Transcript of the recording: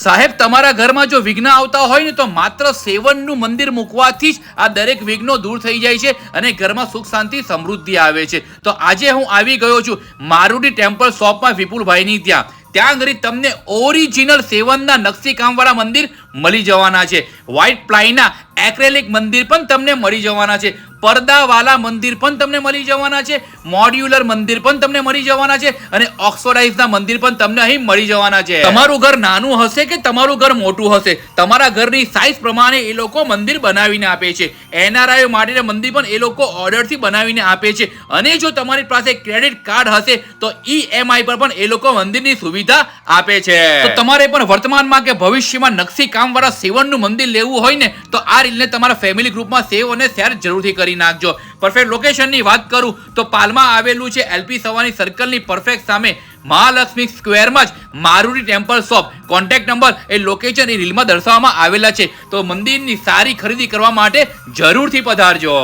સાહેબ, તમારા ઘરમાં જો વિઘ્ન આવતા હોય ને તો માત્ર સેવનનું મંદિર મૂકવાથી જ આ દરેક વિઘ્નો દૂર થઈ જાય છે અને ઘરમાં સુખ શાંતિ સમૃદ્ધિ આવે છે. તો આજે હું આવી ગયો છું મારુતિ ટેમ્પલ શોપમાં વિપુલભાઈની ત્યાં આગળ તમને ઓરિજિનલ સેવનના નકશી કામવાળા મંદિર મળી જવાના છે. વ્હાઇટ પ્લાયના એક્રેલિક મંદિર પણ તમને મળી જવાના છે. પડદાવાળા મંદિર પણ તમને મળી જવાના છે. મોડ્યુલર મંદિર પણ તમને મળી જવાના છે અને ઓક્સોડાઇઝના મંદિર પણ તમને અહીં મળી જવાના છે. તમારું ઘર નાનું હશે કે તમારું ઘર મોટું હશે, તમારા ઘરની સાઇઝ પ્રમાણે એ લોકો મંદિર બનાવીને આપે છે. એનઆરઆઈ માટે મંદિર પણ એ લોકો ઓર્ડરથી બનાવીને આપે છે. અને જો તમારી પાસે ક્રેડિટ કાર્ડ હશે તો EMI પર પણ એ લોકો મંદિરની સુવિધા આપે છે. તો તમારે પણ વર્તમાનમાં કે ભવિષ્યમાં નકશી કામવાળા સેવનનું મંદિર લેવું હોય ને તો આ રીલને તમારા ફેમિલી ગ્રુપમાં સેવ અને શેર જરૂરથી કરી નાખજો. પરફેક્ટ લોકેશનની વાત કરું તો પાલમાં આવેલું છે LP સવાની સર્કલની પરફેક્ટ સામે મહાલક્ષ્મી સ્ક્વેરમાં જ Maruti temple shop. Contact number એ લોકેશન એ રીલમાં દર્શાવવામાં આવેલા છે. તો મંદિરની સારી ખરીદી કરવા માટે જરૂરથી પધારજો.